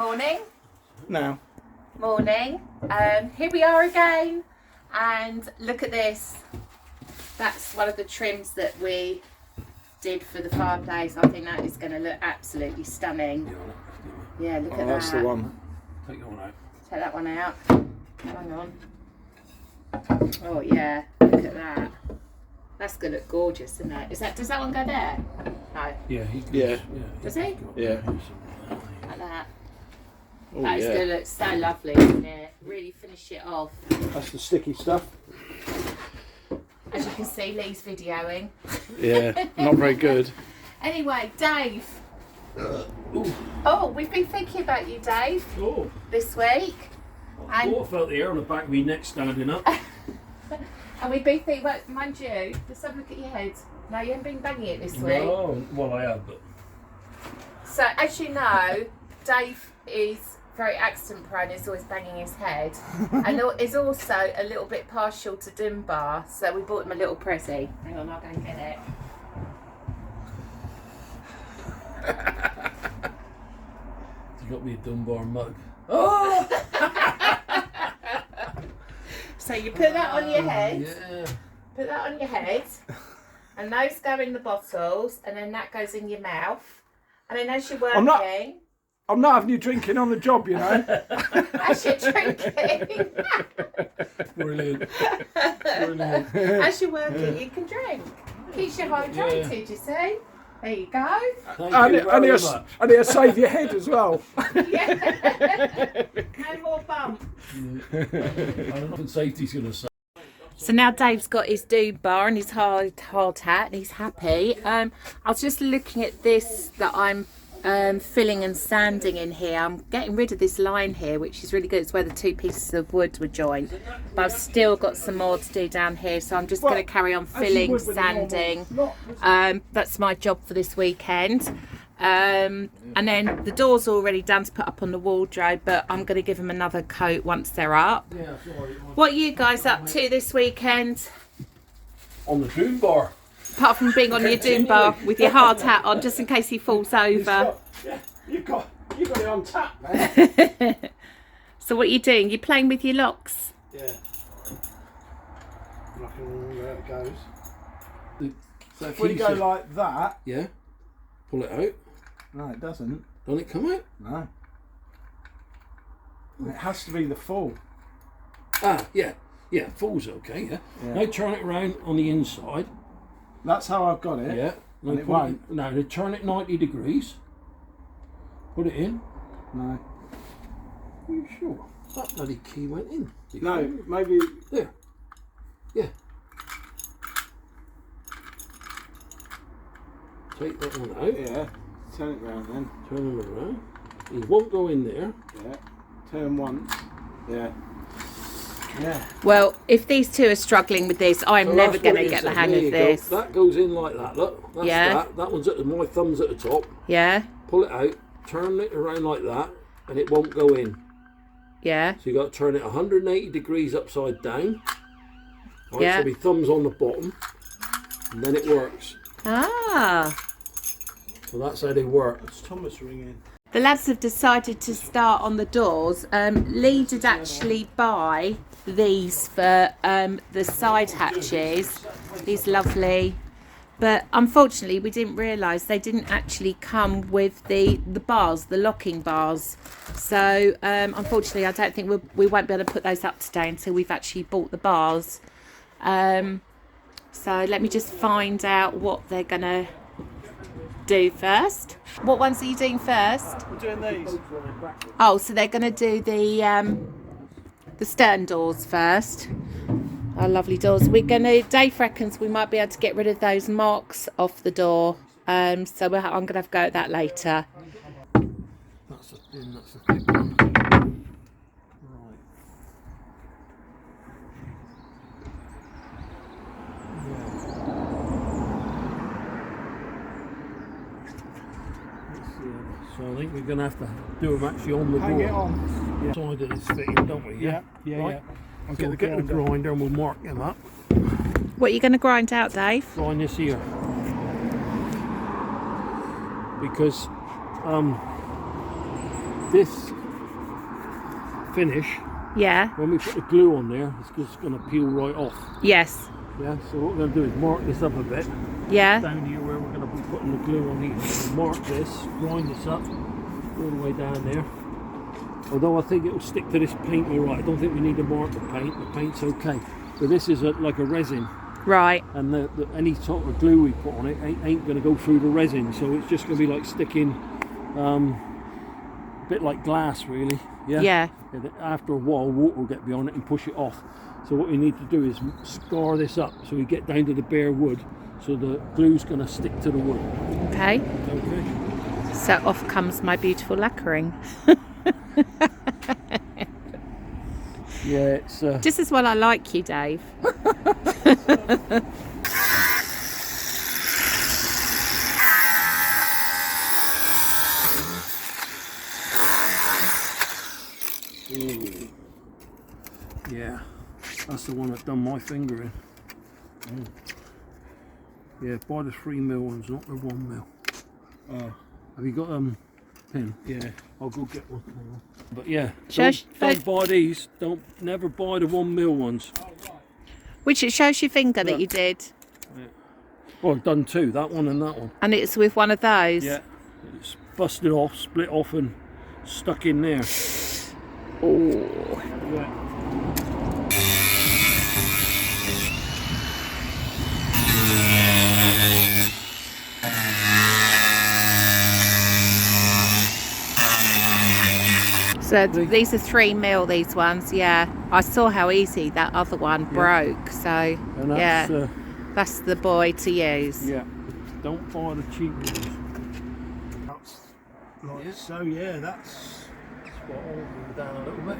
Morning. No. Morning. Here we are again, and look at this. That's one of the trims that we did for the fireplace. I think that is going to look absolutely stunning. Yeah, look at that. That's the one. Take that one out. Take that one out. Hang on. Oh yeah, look at that. That's going to look gorgeous, isn't it? Does that one go there? No. Yeah, Yeah. Does he? Yeah. Like that. Oh, That is yeah. going to look so lovely, isn't it? Really finish it off. That's the sticky stuff. As you can see, Lee's videoing. Yeah, not very good. Anyway, Dave. Oh, we've been thinking about you, Dave, Oh, this week. I felt the air on the back of my neck standing up. And we've been thinking, well, mind you, let's have a look at your head. No, you haven't been banging it this week. No, well I have, but So, as you know, Dave is very accident prone, he's always banging his head. And is also a little bit partial to Dunbar, so we bought him a little prezi. Hang on, I'll go and get it. you got me a Dunbar mug. Oh! So you put that on your head. Yeah. Put that on your head, and those go in the bottles, and then that goes in your mouth. And then as you're working, I'm not having you drinking on the job, you know. as you're drinking, Brilliant. Brilliant. as you're working, you can drink. Keeps you hydrated, you see. There you go. Thank And, you it, very and, much. it'll, and it'll save your head as well. Yeah. No more bump. I don't know what safety's going to say. So now Dave's got his dude bar and his hard hat, and he's happy. I was just looking at this that I'm filling and sanding in here. I'm getting rid of this line here, which is really good. It's where the two pieces of wood were joined. But I've still got some more to do down here, so I'm just going to carry on filling, sanding. That's my job for this weekend. And then the doors are already done to put up on the wardrobe, but I'm going to give them another coat once they're up. Yeah, sorry. What are you guys up to this weekend? On the Dunbar. Apart from being on your doom bar with your hard hat on, just in case he falls over. Yeah, you've got it on tap, man. So what are you doing? You're playing with your locks? Yeah. Looking where it goes. So If we go like that, yeah, pull it out. no, it doesn't. Don't it come out? No. It has to be the full. Ah, yeah. Yeah, full's okay, yeah. Yeah. Now turn it round on the inside. That's how I've got it. Yeah. Now And it put won't. Now turn it 90 degrees. Put it in. No. Are you sure? That bloody key went in. No, maybe. There. Yeah. Take that one out. Yeah. Turn it round then. Turn it around. It won't go in there. Yeah. Turn once. Yeah. Yeah. Well, if these two are struggling with this, I'm So never that's going what to it get is. the There hang you of go. this. That goes in like that. Look. That's Yeah. that. One's my thumb's at the top. Yeah, Pull it out. Turn it around like that, and it won't go in. yeah, So you got to turn it 180 degrees upside down. Right, Yeah. So my thumb's on the bottom, and then it works. Ah. So that's how they work. It's Thomas ringing. The lads have decided to start on the doors. Lee did actually buy these for the side hatches. These lovely. But unfortunately, we didn't realise they didn't actually come with the bars, the locking bars. So unfortunately, I don't think we won't be able to put those up today until we've actually bought the bars. So let me just find out what they're going to do first. What ones are you doing first? We're doing these. Oh, so they're going to do the stern doors first. Our lovely doors. Dave reckons we might be able to get rid of those marks off the door. So I'm going to have a go at that later. That's the thin. That's the thick one. Right. So I think we're going to have to do them actually on the Hang it door. on. Side of this fitting, don't we? Yeah. Right. I'll So we'll get the grinder and we'll mark them up. What are you going to grind out, Dave? Grind this here. Because this finish, Yeah. when we put the glue on there, it's just going to peel right off. Yes. Yeah, so what we're going to do is mark this up a bit. Yeah. Down here where we're going to be putting the glue on here. We'll mark this, grind this up all the way down there. Although I think it will stick to this paint all right. I don't think we need to mark the paint. The paint's okay. But this is like a resin, Right. and any sort of glue we put on it ain't going to go through the resin. So it's just going to be like sticking, a bit like glass, really. Yeah. Yeah. And after a while, water will get beyond it and push it off. So what we need to do is scar this up so we get down to the bare wood, so the glue's going to stick to the wood. Okay. Okay. So off comes my beautiful lacquering. Yeah, it's Just as well I like you, Dave. ooh. Yeah, that's the one that done my finger in. Yeah, buy the 3mm ones, not the 1mm. Have you got pin? Yeah, I'll go get one. But yeah, don't buy these. Never buy the 1mm ones. Which it shows your finger that you did. Yeah. Well, I've done two, that one and that one. And it's with one of those. Yeah, it's busted off, split off, and stuck in there. Oh. Yeah. So these are 3mm, these ones, yeah. I saw how easy that other one broke, so And that's, yeah, that's the boy to use. yeah. Don't buy the cheap ones. That's like so. Yeah, that's Spot on, go down a little bit.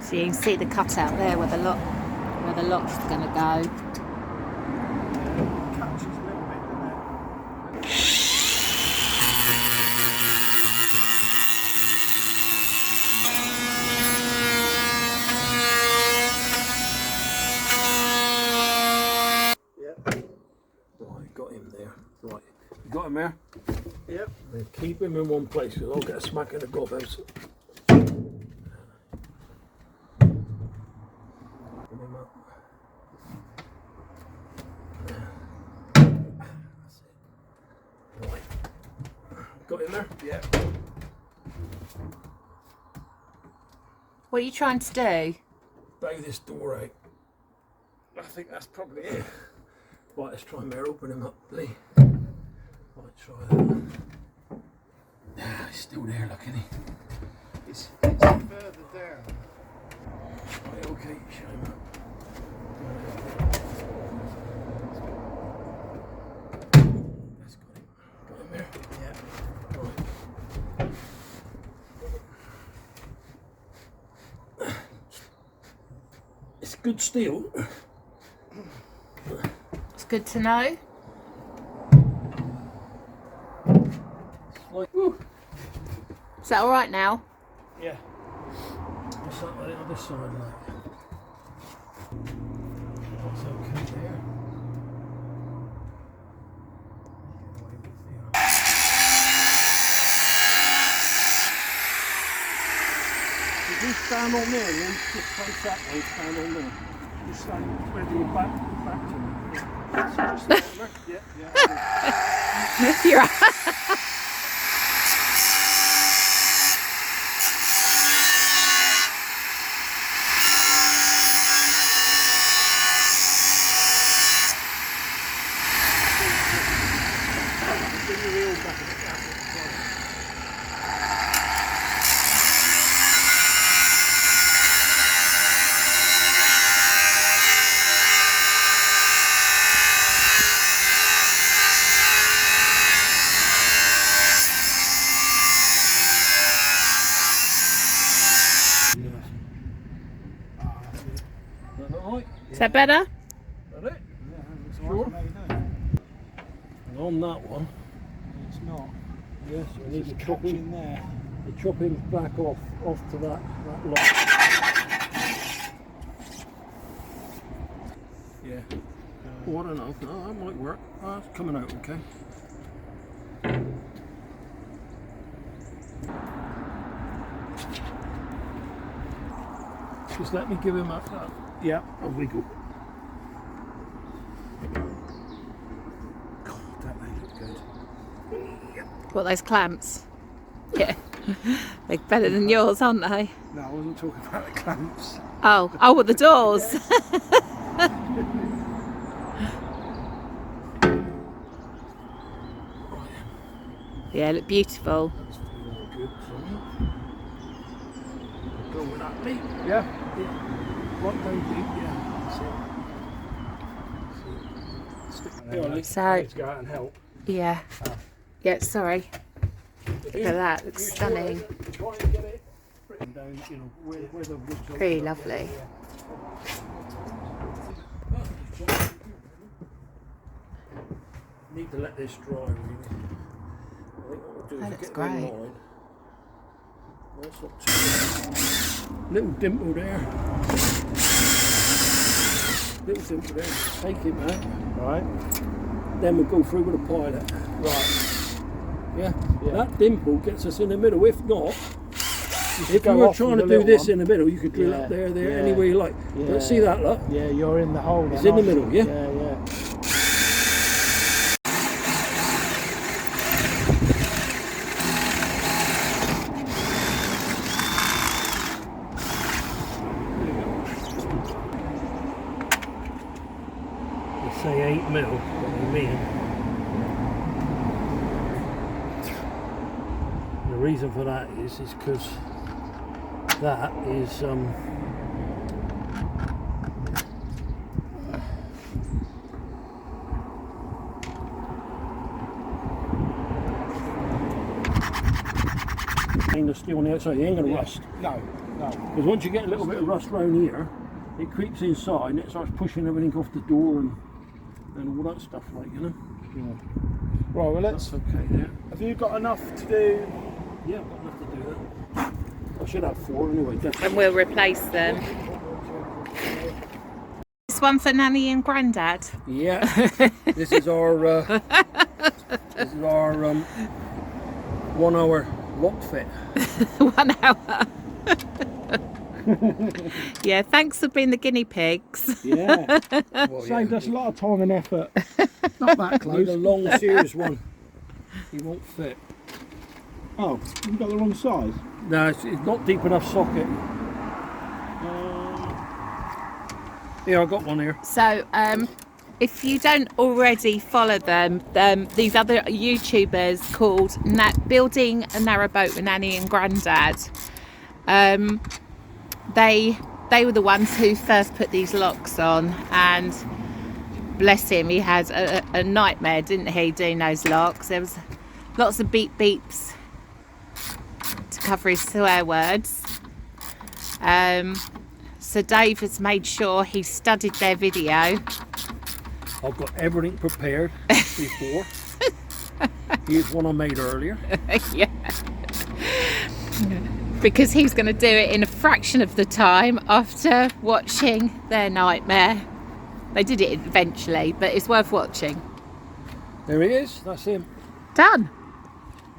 So you can see the cutout there where the lock's going to go. catches a little bit, doesn't it? Right, got him there. Right, you got him there? Yep. Then keep him in one place because I'll get a smack in the gob house. Put him up. That's it. Right. Got him there? Yep. What are you trying to do? Bow this door out. I think that's probably it. Right, let's try and open him up, Lee. Right, try that. Ah, he's still there, look, isn't he? It's further down. Right, okay, show him up. That's got him. Got him there? Yeah. Right. It's good steel. It's good to know. Like, woo. Is that all right now? Yeah. What's that on the other side like? That's okay there. If you stand on there, then just face that way, stand on there. Just stand with your back to me. Yeah. Just there. Yeah. You're right. Bring your wheel back a bit. Is that better? That it? Yeah, Sure. no, And on that one, it's not. yes, we need It's to chop catching him. there. The chopping's back off to that lock. Yeah. Oh, I don't know. No, that might work. Oh, it's coming out okay. Just let me give him Yeah. a wiggle. God, that they look good. What, those clamps? Yeah. They're better than yours, aren't they? No, I wasn't talking about the clamps. Oh, what, the doors? Yeah, look beautiful. That's feeling good for me. Go with that leap. Yeah. Right down deep, yeah. Stick it on. So, Let's go out and help. yeah. Yeah, sorry. Look at that, looks stunning. Try and get it written down, you know, where the woods are. Pretty lovely. Need to let this dry, really. I think what we'll do is looks get the great. line. That's not too little dimple there. Little dimple there. Take him out. Right. Then we'll go through with a pilot. Right. Yeah? Yeah. That dimple gets us in the middle. If not, if you go were off trying with to a do this little in the middle, you could drill Yeah, up there, yeah, anywhere you like. yeah. But see that, look? Yeah, you're in the hole. It's then, in the aren't middle, you? yeah? Yeah, yeah. Let's say 8 mil, what do you mean? The reason for that is because that is stainless steel on the outside, you ain't gonna rust. No, no. Because once you get a little bit of rust around here, it creeps inside and it starts pushing everything off the door and all that stuff, like, you know. Yeah. Right, well, let's. That's okay there. Have you got enough to do? Yeah, I've got enough to do that. I should have 4 anyway, definitely. And we'll replace them. This one for Nanny and Grandad. Yeah, this is our 1 hour lock fit. 1 hour. Yeah, thanks for being the guinea pigs. Yeah. Well, Saved yeah, us a lot of time and effort. Not that need close. a long, serious one. He won't fit. Oh, you've got the wrong size. No, it's not deep enough socket. Yeah, I got one here. So, if you don't already follow them, these other YouTubers called Building a Narrowboat with Nanny and Grandad, they were the ones who first put these locks on, and bless him, he had a nightmare, didn't he, doing those locks. There was lots of beeps to cover his swear words. So Dave has made sure he studied their video. I've got everything prepared before. Here's one I made earlier. Yeah. Because he's going to do it in a fraction of the time after watching their nightmare. They did it eventually, but it's worth watching. There he is. That's him. Done.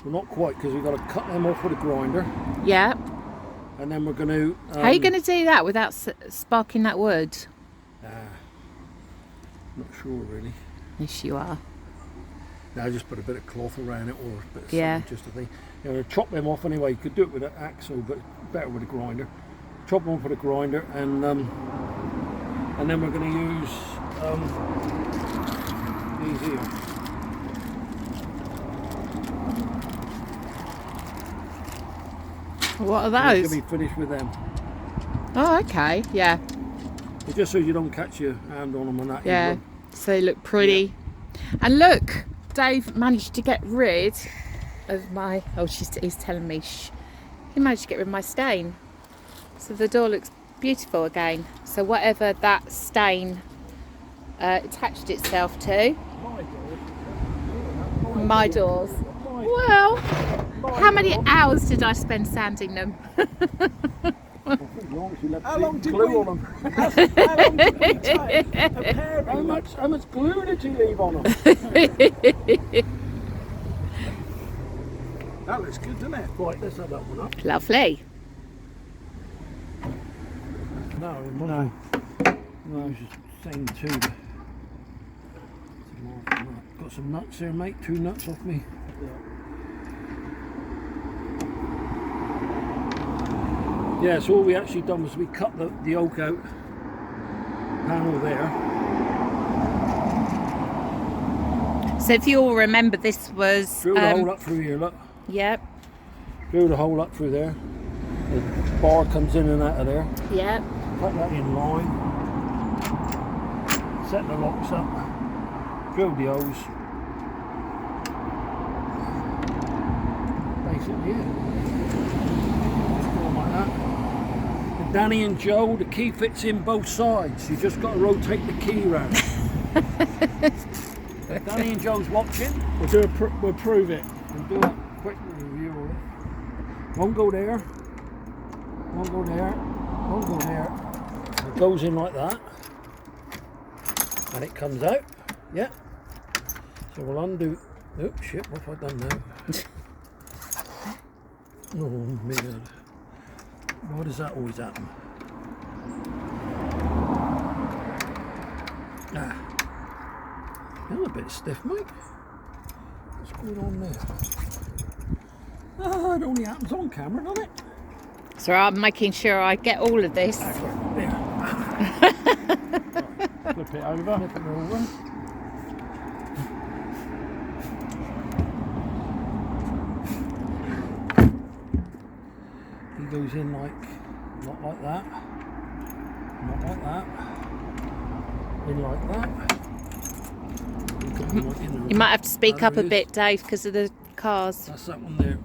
Well, not quite, because we've got to cut them off with a grinder, Yeah. and then we're going to. How are you going to do that without sparking that wood? Not sure really. Yes, you are. Now just put a bit of cloth around it, or a bit of Yeah. something, just a thing. You know, chop them off anyway. You could do it with an axe, but better with a grinder. Chop them off with a grinder, and then we're going to use these here. What are We those? should be finished with them. Oh, okay. Yeah. It's just so you don't catch your hand on them and that. Yeah. So they look pretty. And look, Dave managed to get rid of my. Oh, he's telling me. Shh. He managed to get rid of my stain. So the door looks beautiful again. So whatever that stain attached itself to. My doors. Well, how many hours did I spend sanding them? How long did glue we? on them. How long did we take preparing them? How much glue did you leave on them? That looks good, doesn't it? Right, let's have that one up. Lovely. No. Use the same tube. Got some nuts there, mate. 2 nuts off me. Yeah, so all we actually done was we cut the oak out panel there. So if you all remember, this was Drill the hole up through here, look. Yep. Drill the hole up through there. The bar comes in and out of there. Yep. Put that in line. Set the locks up. Drill the holes. Basically it. Just go like that. And Danny and Joe, the key fits in both sides. You just got to rotate the key round. Danny and Joe's watching. We'll prove it. We'll do a quick review of it. One go there. One go there. One go there. It goes in like that. And it comes out. Yeah. So we'll undo. Oh shit, what have I done now? Oh man. Why does that always happen? Ah. You're a bit stiff, mate. What's going on there? Ah, it only happens on camera, doesn't it? So I'm making sure I get all of this. There. Flip it over. Flip it over. He goes in like, not like that, not like that, in like that. You might have to speak up a There it is. bit, Dave, because of the cars. That's that one there.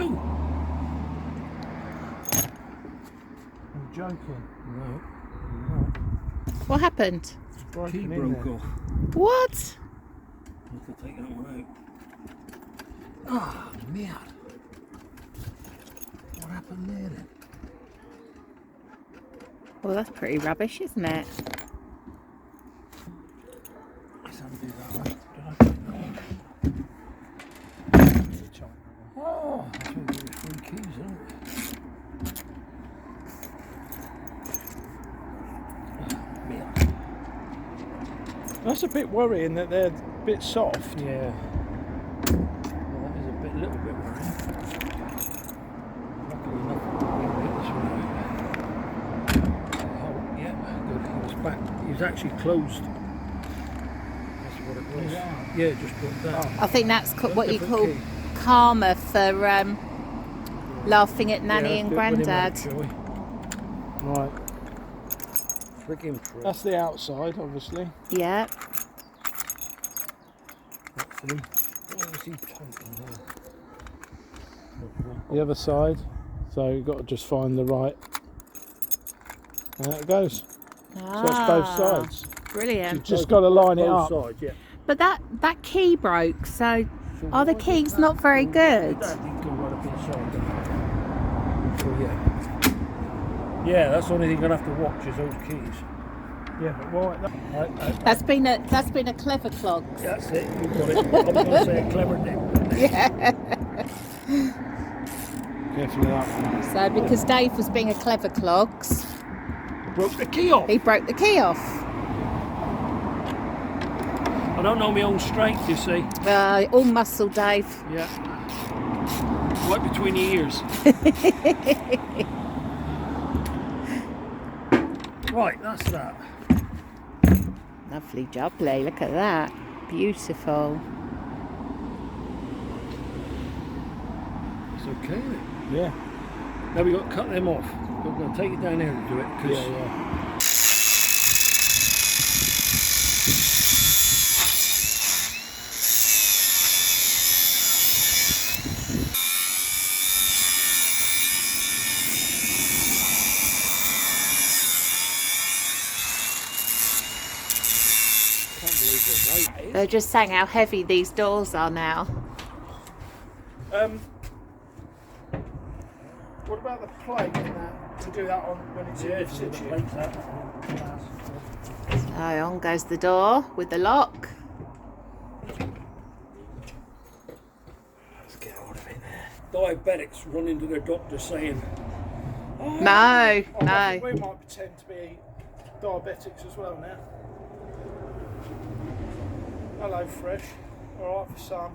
Ooh. I'm joking. No. What happened? It's No. Key broken in broke there. off. What? Have to take that one out. Ah, man. What happened there then? Well, that's pretty rubbish, isn't it? Let's undo that one. Did I take that one? Oh, that's where there's 3 keys, isn't it? That's a bit worrying that they're a bit soft. Yeah. Well, that is a little bit worrying. Luckily enough, we can get this one out. Oh, yeah, good. He was back. He was actually closed. That's what it was. Yeah, just put that. I think that's what you Different call key. karma for laughing at Nanny Yeah, and let's do it with him, Grandad. shall we? Right. Friggin' prick. That's the outside, obviously. Yeah. Hopefully. Where was he taking there? The other side. So you've got to just find the right. And there it goes. So it's both sides. Brilliant. You've just got to line it Both up. sides, yeah. But that key broke, so So are the why did keys that not very go- good? That did go right up inside there. So yeah. Yeah, that's the only thing you're gonna have to watch is those keys. Yeah, but why? That's been a clever clog. That's it, you got it. I'm gonna say a clever name. Carefully up. So because Dave was being a clever clogs, Broke the key off. he broke the key off. I don't know my own strength, you see. All muscle, Dave. Yeah. Right between the ears. Right, that's that. Lovely jubbly, look at that. Beautiful. It's okay, isn't it? Yeah. Now we got to cut them off. We're going to take it down there to do it. 'Cause Yeah. can't believe the weight is. They're just saying how heavy these doors are now. What about the plate and that? To do that on when it's in situ. So on goes the door with the lock. Let's get out of it there. Diabetics run into their doctor saying, I No, I no. think we might pretend to be diabetics as well now. Hello, Fresh. All right for some.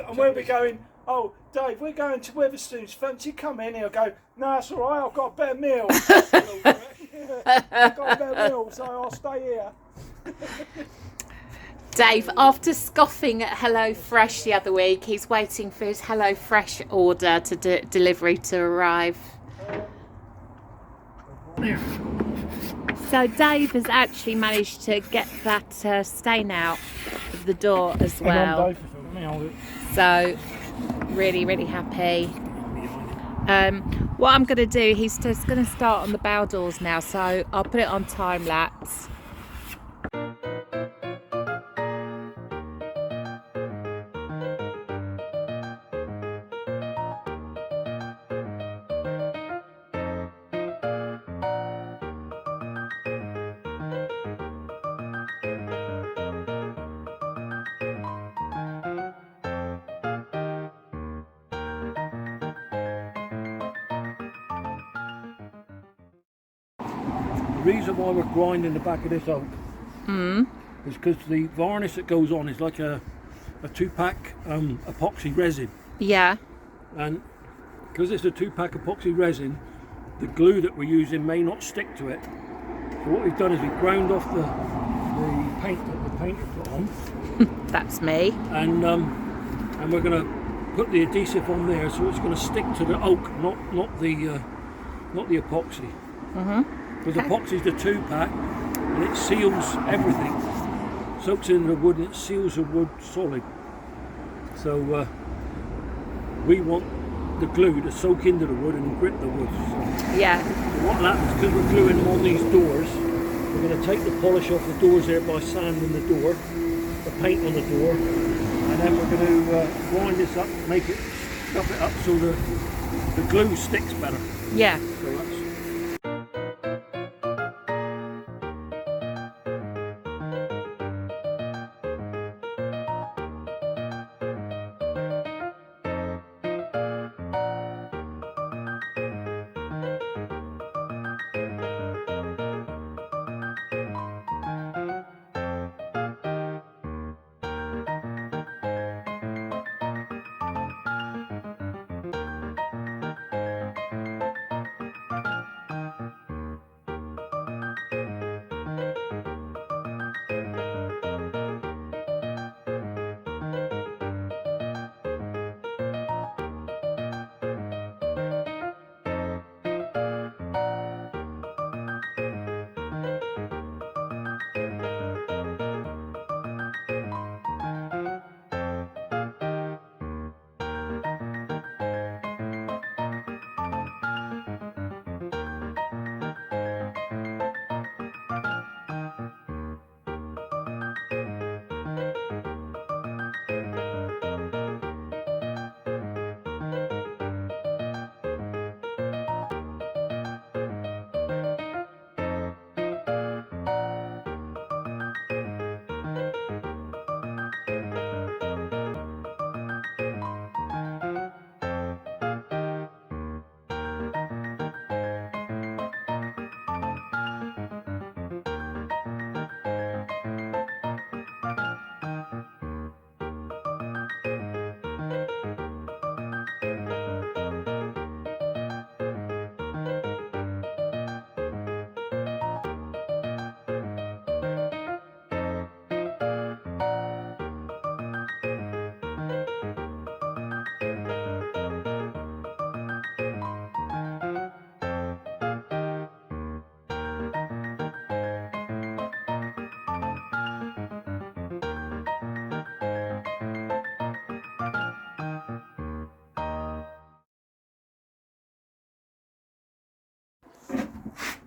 And we'll be going, oh, Dave, we're going to Weatherstone's. Fancy come in here? Go, no, it's all right. I've got a better meal. I've got a better meal, so I'll stay here. Dave, after scoffing at HelloFresh the other week, he's waiting for his HelloFresh order to delivery to arrive. So Dave has actually managed to get that stain out of the door as well. So really, really happy. What I'm going to do, he's just going to start on the bow doors now, so I'll put it on time lapse. The reason why we're grinding the back of this oak is because the varnish that goes on is like a 2-pack epoxy resin, Yeah. and because it's a 2-pack epoxy resin, the glue that we're using may not stick to it. So what we've done is we've ground off the paint that the painter put on, That's me. and we're going to put the adhesive on there so it's going to stick to the oak, not the epoxy. Because epoxy is the 2-pack, and it seals everything, soaks in the wood, and it seals the wood solid. So we want the glue to soak into the wood and grip the wood. So Yeah. what happens, because we're gluing them on these doors, we're going to take the polish off the doors there by sanding the door, the paint on the door, and then we're going to grind this up, make it, scuff it up so the glue sticks better. Yeah. So that's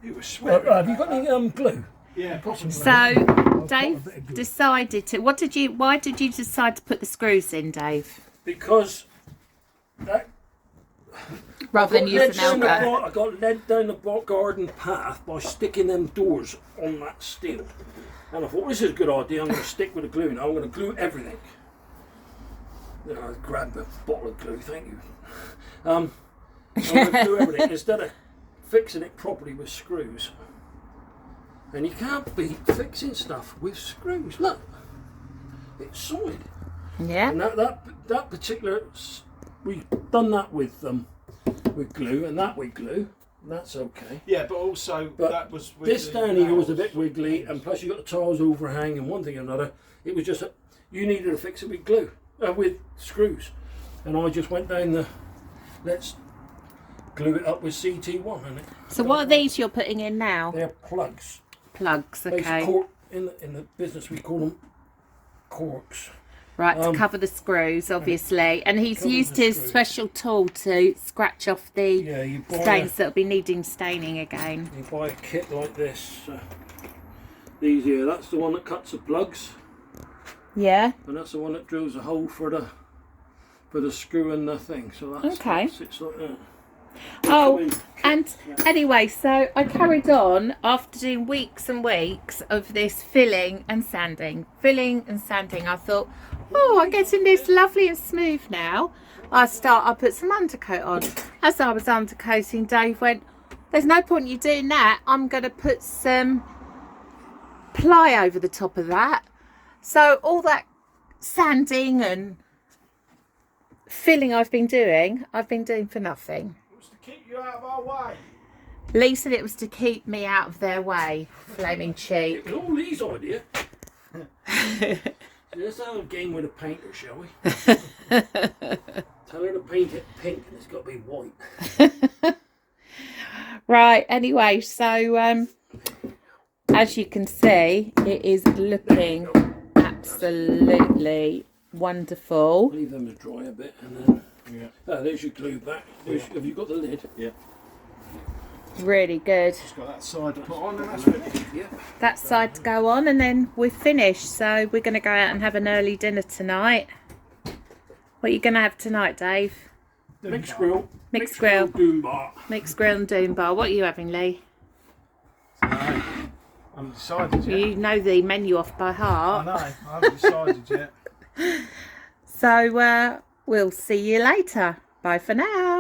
It was sweaty. have you got any glue? Yeah, possibly. So Dave decided to. Why did you decide to put the screws in, Dave? Because that Rather than using elbow. I got led down the garden path by sticking them doors on that steel. And I thought, this is a good idea, I'm going to stick with the glue now, I'm going to glue everything. Then I grabbed a bottle of glue, thank you. I'm gonna glue everything instead of fixing it properly with screws. And you can't beat fixing stuff with screws. Look, it's solid. Yeah. And that particular, we've done that with glue, and that with glue. And that's okay. Yeah, but also But that was with this the down here was a nails. bit wiggly, and plus you got the tiles overhang and one thing and another. It was just you needed to fix it with glue, with screws, and I just went down the let's glue it up with CT1 and it. So what are these you're putting in now? They're plugs. Plugs, okay. In the business we call them corks. Right, to cover the screws, obviously. And he's Cover used the his screws. special tool to scratch off the Yeah, you buy stains that'll be needing staining again. you buy a kit like this. These here, that's the one that cuts the plugs, Yeah. and that's the one that drills a hole for the screw and the thing. So that's Okay. It's like that. Oh, and anyway, so I carried on after doing weeks and weeks of this filling and sanding. I thought, oh, I'm getting this lovely and smooth now. I put some undercoat on. As I was undercoating, Dave went, there's no point you doing that. I'm going to put some ply over the top of that. So all that sanding and filling I've been doing for nothing. It was to keep you out of our way. Lee said it was to keep me out of their way. Flaming cheek. It was all Lee's idea. Let's have a game with a painter, shall we? Tell her to paint it pink and it's got to be white. Right, anyway, so as you can see, it is looking absolutely wonderful. Leave them to dry a bit and then. Yeah. There's your glue back. Have you got the lid? Yeah. Really good. Just got that side to put on and that's finished. Yeah. That side to go on, and then we're finished. So we're going to go out and have an early dinner tonight. What are you going to have tonight, Dave? Mixed grill. Mixed grill. Doom bar. Mixed grill and doom bar. What are you having, Lee? No, I haven't decided yet. You know the menu off by I heart. know, I haven't decided yet. So we'll see you later. Bye for now.